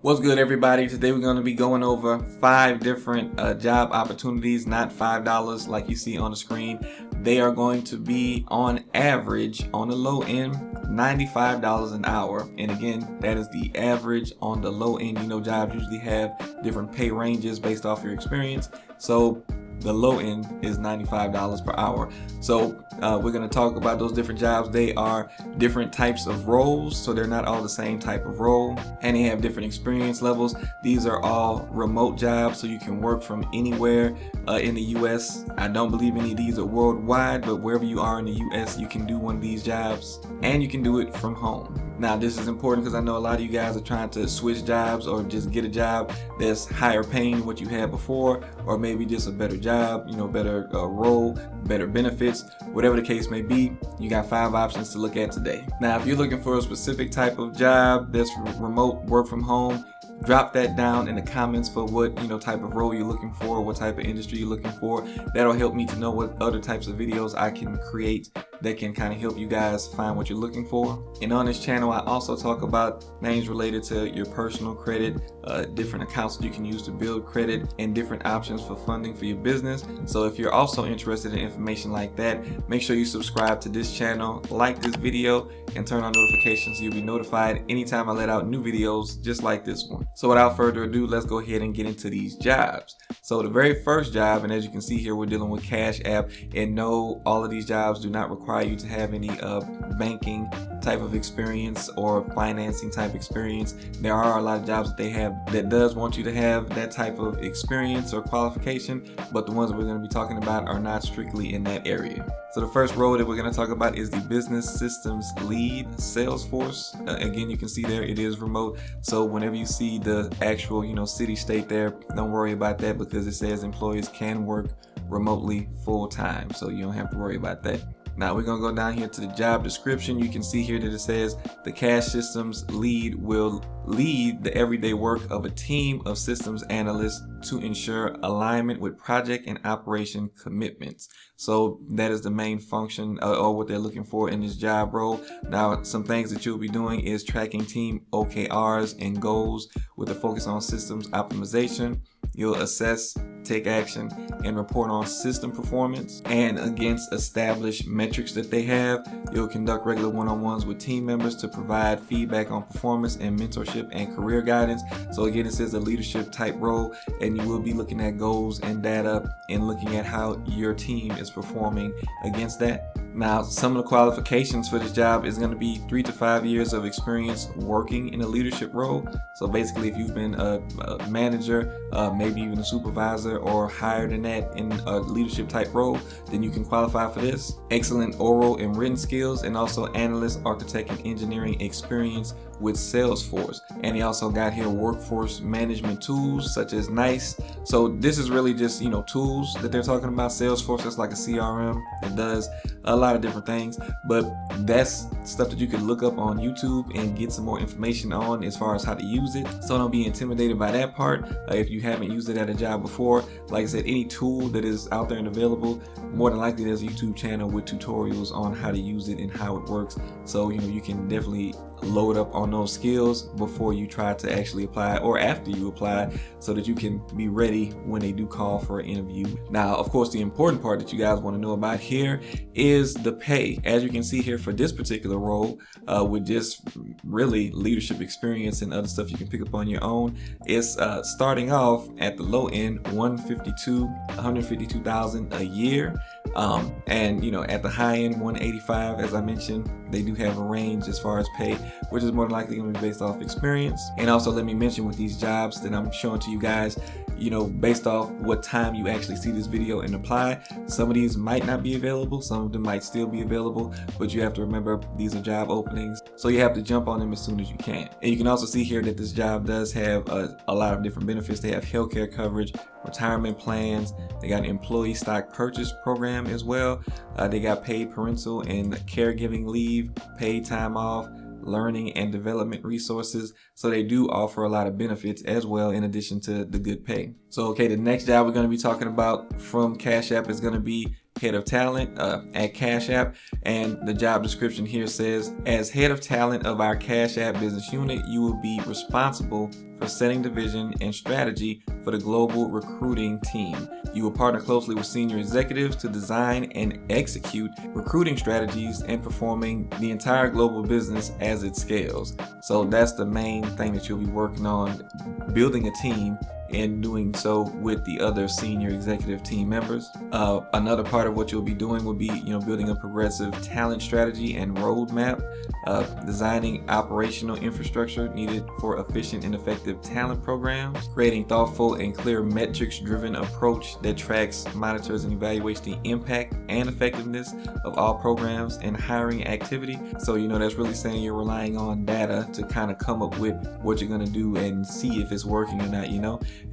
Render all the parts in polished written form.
What's good, everybody? Today we're going to be going over 5 different job opportunities, not $5 like you see on the screen. They are going to be on average, on the low end, $95 an hour. And again, that is the average on the low end. You know, jobs usually have different pay ranges based off your experience. So the low end is $95 per hour. So we're going to talk about those different jobs. They are different types of roles, so they're not all the same type of role, and they have different experience levels. These are all remote jobs, so you can work from anywhere in the US. I don't believe any of these are worldwide, but wherever you are in the US, you can do one of these jobs, and you can do it from home. Now, this is important because I know a lot of you guys are trying to switch jobs or just get a job that's higher paying than what you had before, or maybe just a better job, you know, better role, better benefits, whatever the case may be. You got 5 options to look at today. Now, if you're looking for a specific type of job that's remote, work from home, drop that down in the comments for what type of role you're looking for, what type of industry you're looking for. That'll help me to know what other types of videos I can create that can kind of help you guys find what you're looking for. And on this channel, I also talk about things related to your personal credit, different accounts that you can use to build credit, and different options for funding for your business. So if you're also interested in information like that, make sure you subscribe to this channel, like this video, and turn on notifications so you'll be notified anytime I let out new videos just like this one. So without further ado, let's go ahead and get into these jobs. So the very first job, and as you can see here, we're dealing with Cash App, and no, all of these jobs do not require you to have any banking type of experience or financing type experience. There are a lot of jobs that they have that does want you to have that type of experience or qualification, but the ones that we're going to be talking about are not strictly in that area. So the first role that we're going to talk about is the Business Systems Lead, Salesforce. Again, you can see there it is remote. So whenever you see the actual, city state there, don't worry about that because it says employees can work remotely full time. So you don't have to worry about that. Now we're going to go down here to the job description. You can see here that it says the Cash Systems Lead will lead the everyday work of a team of systems analysts to ensure alignment with project and operation commitments. So that is the main function or what they're looking for in this job role. Now, some things that you'll be doing is tracking team OKRs and goals with a focus on systems optimization. You'll assess, take action, and report on system performance and against established metrics that they have. You'll conduct regular one-on-ones with team members to provide feedback on performance and mentorship and career guidance. So again, it says a leadership type role, and you will be looking at goals and data and looking at how your team is performing against that. Now, some of the qualifications for this job is going to be 3 to 5 years of experience working in a leadership role. So basically, if you've been a manager, maybe even a supervisor or higher than that in a leadership type role, then you can qualify for this. Excellent oral and written skills, and also analyst, architect, and engineering experience with Salesforce. And they also got here workforce management tools such as NICE. So this is really just, tools that they're talking about. Salesforce is like a CRM. It does a lot of different things, but that's stuff that you can look up on YouTube and get some more information on as far as how to use it. So don't be intimidated by that part. If you haven't used it at a job before, like I said, any tool that is out there and available, more than likely there's a YouTube channel with tutorials on how to use it and how it works. So, you can definitely load up on those skills before you try to actually apply or after you apply, so that you can be ready when they do call for an interview. Now, of course, the important part that you guys want to know about here is the pay. As you can see here for this particular role, with just really leadership experience and other stuff you can pick up on your own, it's starting off at the low end, $152,000 a year. And at the high end, $185,000. As I mentioned, they do have a range as far as pay, which is more than likely going to be based off experience. And also, let me mention with these jobs that I'm showing to you guys, based off what time you actually see this video and apply, some of these might not be available, some of them might still be available, but you have to remember these are job openings, so you have to jump on them as soon as you can. And you can also see here that this job does have a lot of different benefits. They have healthcare coverage, retirement plans, they got an employee stock purchase program as well. They got paid parental and caregiving leave, paid time off, learning and development resources. So they do offer a lot of benefits as well, in addition to the good pay. So okay, the next job we're going to be talking about from Cash App is going to be head of talent at Cash App. And the job description here says, as head of talent of our Cash App business unit, you will be responsible for setting the vision and strategy for the global recruiting team. You will partner closely with senior executives to design and execute recruiting strategies and performing the entire global business as it scales. So that's the main thing that you'll be working on, building a team and doing so with the other senior executive team members. Another part of what you'll be doing will be, building a progressive talent strategy and roadmap, designing operational infrastructure needed for efficient and effective talent programs, creating thoughtful and clear metrics-driven approach that tracks, monitors, and evaluates the impact and effectiveness of all programs and hiring activity. So, that's really saying you're relying on data to kind of come up with what you're going to do and see if it's working or not.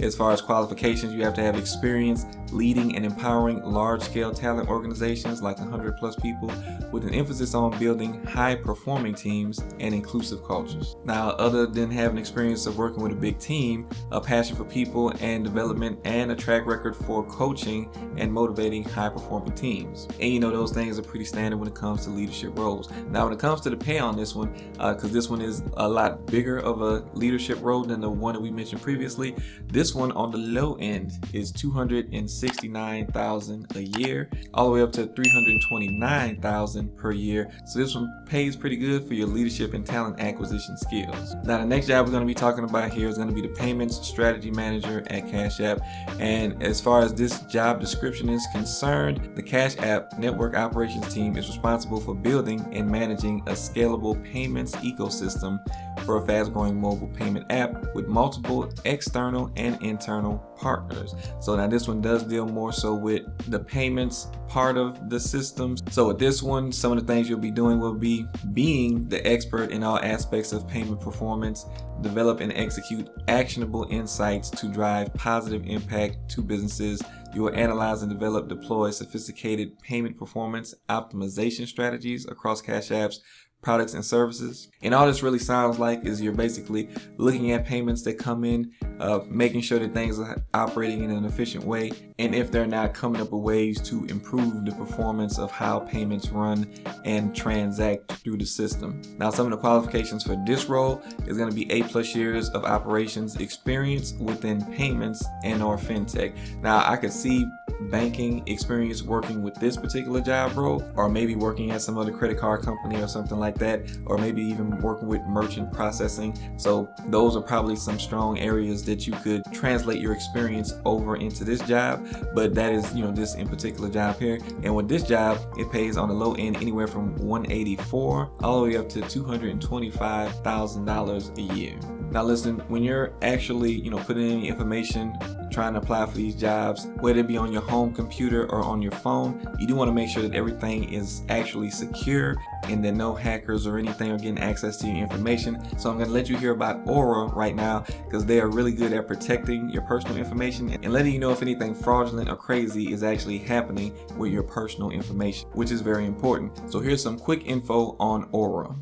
As far as qualifications, you have to have experience leading and empowering large-scale talent organizations like 100 plus people, with an emphasis on building high-performing teams and inclusive cultures. Now, other than having experience of working with a big team, a passion for people and development, and a track record for coaching and motivating high-performing teams. And those things are pretty standard when it comes to leadership roles. Now, when it comes to the pay on this one, because this one is a lot bigger of a leadership role than the one that we mentioned previously, this one on the low end is $269,000 a year, all the way up to $329,000 per year. So this one pays pretty good for your leadership and talent acquisition skills. Now, the next job we're going to be talking about here is going to be the payments strategy manager at Cash App. And as far as this job description is concerned, the Cash App network operations team is responsible for building and managing a scalable payments ecosystem for a fast-growing mobile payment app with multiple external and internal partners. So now this one does deal more so with the payments part of the systems. So with this one, some of the things you'll be doing will be being the expert in all aspects of payment performance, develop and execute actionable insights to drive positive impact to businesses. You will analyze and deploy sophisticated payment performance optimization strategies across Cash App's products and services. And all this really sounds like is you're basically looking at payments that come in, making sure that things are operating in an efficient way, and if they're not, coming up with ways to improve the performance of how payments run and transact through the system. Now, some of the qualifications for this role is going to be 8+ years of operations experience within payments and or fintech. Now, I could see banking experience working with this particular job role, or maybe working at some other credit card company or something like that, or maybe even working with merchant processing. So those are probably some strong areas that you could translate your experience over into this job. But that is, this in particular job here. And with this job, it pays on the low end anywhere from $184 all the way up to $225,000 a year. Now listen, when you're actually, putting in information, trying to apply for these jobs, whether it be on your home computer or on your phone, you do want to make sure that everything is actually secure and that no hackers or anything are getting access to your information. So I'm going to let you hear about Aura right now, because they are really good at protecting your personal information and letting you know if anything fraudulent or crazy is actually happening with your personal information, which is very important. So here's some quick info on Aura.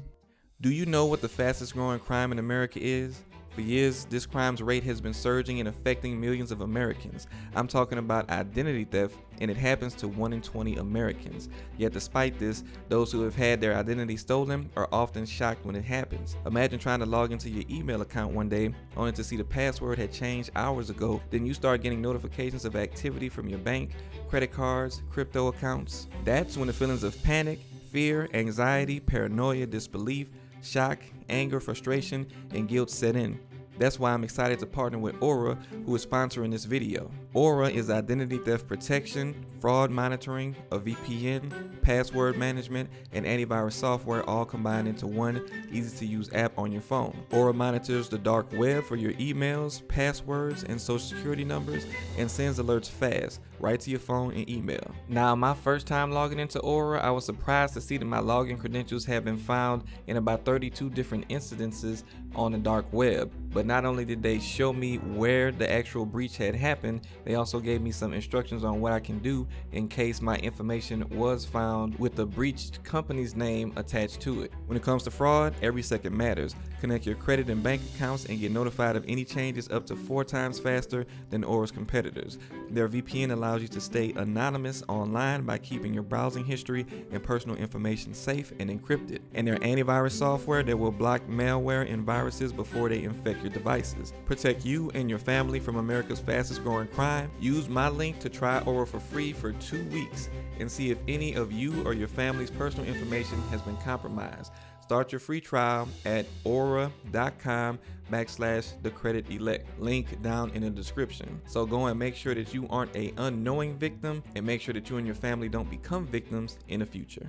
Do you know what the fastest growing crime in America is? For years, this crime's rate has been surging and affecting millions of Americans. I'm talking about identity theft, and it happens to 1 in 20 Americans. Yet despite this, those who have had their identity stolen are often shocked when it happens. Imagine trying to log into your email account one day, only to see the password had changed hours ago. Then you start getting notifications of activity from your bank, credit cards, crypto accounts. That's when the feelings of panic, fear, anxiety, paranoia, disbelief, shock, anger, frustration, and guilt set in. That's why I'm excited to partner with Aura, who is sponsoring this video. Aura is identity theft protection, fraud monitoring, a VPN, password management, and antivirus software all combined into one easy-to-use app on your phone. Aura monitors the dark web for your emails, passwords, and social security numbers, and sends alerts fast, right to your phone and email. Now, my first time logging into Aura, I was surprised to see that my login credentials have been found in about 32 different incidences on the dark web. But not only did they show me where the actual breach had happened, They also gave me some instructions on what I can do in case my information was found with the breached company's name attached to it. When it comes to fraud, every second matters. Connect your credit and bank accounts and get notified of any changes up to 4 times faster than Aura's competitors. Their VPN allows you to stay anonymous online by keeping your browsing history and personal information safe and encrypted. And their antivirus software that will block malware and viruses before they infect your devices. Protect you and your family from America's fastest growing crime. Use my link to try Aura for free for 2 weeks and see if any of you or your family's personal information has been compromised. Start your free trial at aura.com/thecreditelect. Link down in the description. So go and make sure that you aren't an unknowing victim, and make sure that you and your family don't become victims in the future.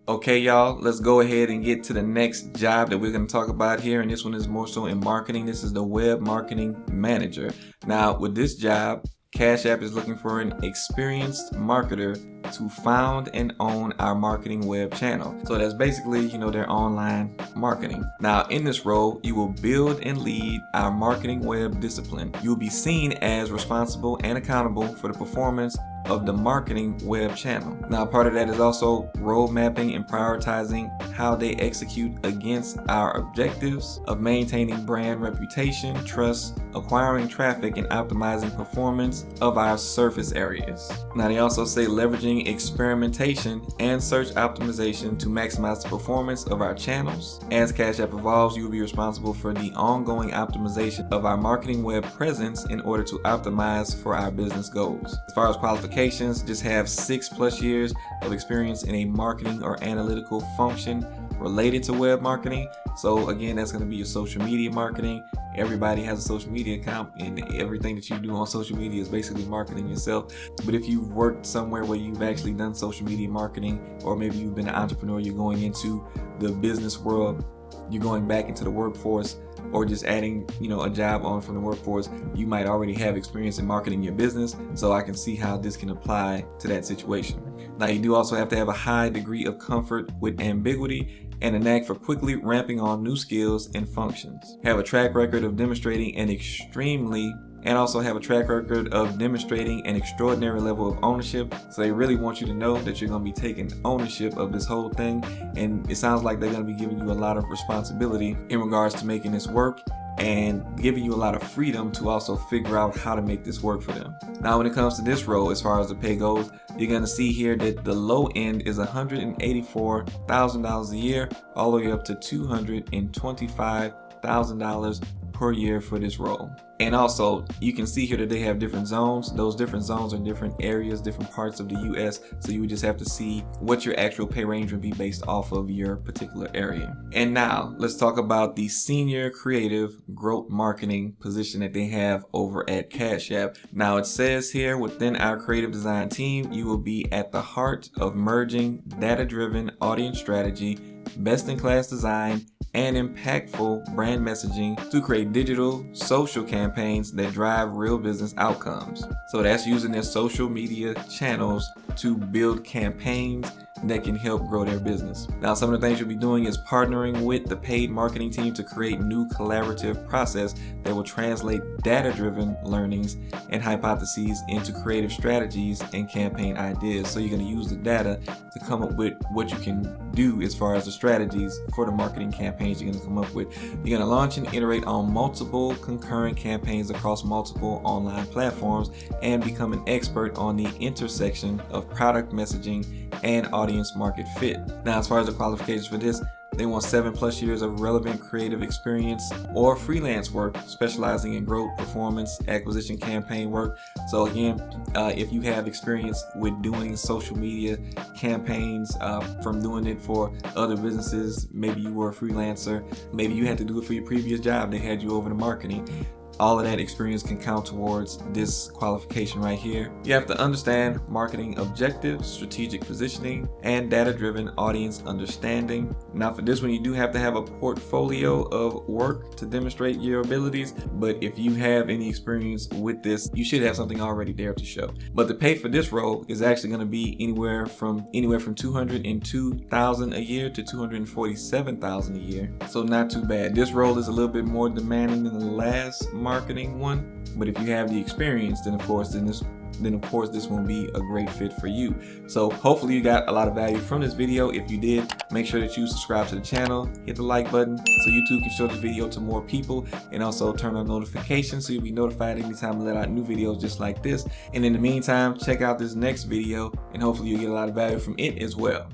Okay, y'all, let's go ahead and get to the next job that we're going to talk about here. And this one is more so in marketing. This is the web marketing manager. Now, with this job, Cash App is looking for an experienced marketer to found and own our marketing web channel. So that's basically, their online marketing. Now, in this role, you will build and lead our marketing web discipline. You will be seen as responsible and accountable for the performance of the marketing web channel. Now, part of that is also road mapping and prioritizing how they execute against our objectives of maintaining brand reputation, trust, acquiring traffic, and optimizing performance of our surface areas. Now, they also say leveraging experimentation and search optimization to maximize the performance of our channels. As Cash App evolves, you will be responsible for the ongoing optimization of our marketing web presence in order to optimize for our business goals. As far as qualifications, just have 6+ years of experience in a marketing or analytical function related to web marketing. So again, that's going to be your social media marketing. Everybody has a social media account, and everything that you do on social media is basically marketing yourself. But if you've worked somewhere where you've actually done social media marketing, or maybe you've been an entrepreneur, you're going into the business world, you're going back into the workforce, or just adding, a job on from the workforce, you might already have experience in marketing your business. So I can see how this can apply to that situation. Now, you do also have to have a high degree of comfort with ambiguity and a knack for quickly ramping on new skills and functions. Have a track record of demonstrating an extraordinary level of ownership. So they really want you to know that you're going to be taking ownership of this whole thing. And it sounds like they're going to be giving you a lot of responsibility in regards to making this work, and giving you a lot of freedom to also figure out how to make this work for them. Now, when it comes to this role, as far as the pay goes, you're going to see here that the low end is $184,000 a year, all the way up to $225,000 per year for this role. And also, you can see here that they have different zones. Those different zones are different areas, different parts of the US. So you would just have to see what your actual pay range would be based off of your particular area. And now let's talk about the senior creative growth marketing position that they have over at Cash App. Now, it says here, within our creative design team, you will be at the heart of merging data-driven audience strategy, best-in-class design, and impactful brand messaging to create digital social campaigns that drive real business outcomes. So that's using their social media channels to build campaigns that can help grow their business. Now, some of the things you'll be doing is partnering with the paid marketing team to create new collaborative process that will translate data-driven learnings and hypotheses into creative strategies and campaign ideas. So you're going to use the data to come up with what you can do as far as the strategies for the marketing campaigns you're going to come up with. You're going to launch and iterate on multiple concurrent campaigns across multiple online platforms and become an expert on the intersection of product messaging and audience market fit. Now, as far as the qualifications for this, they want 7+ years of relevant creative experience or freelance work, specializing in growth, performance, acquisition, campaign work. So again, if you have experience with doing social media campaigns, from doing it for other businesses, maybe you were a freelancer, maybe you had to do it for your previous job, they had you over to marketing. All of that experience can count towards this qualification right here. You have to understand marketing objectives, strategic positioning, and data-driven audience understanding. Now, for this one, you do have to have a portfolio of work to demonstrate your abilities, but if you have any experience with this, you should have something already there to show. But the pay for this role is actually going to be anywhere from $202,000 a year to $247,000 a year. So not too bad. This role is a little bit more demanding than the last marketing one, but if you have the experience, then of course this won't be a great fit for you. So hopefully you got a lot of value from this video. If you did, make sure that you subscribe to the channel, hit the like button so YouTube can show this video to more people, and also turn on notifications so you'll be notified anytime I let out new videos just like this. And in the meantime, check out this next video and hopefully you get a lot of value from it as well.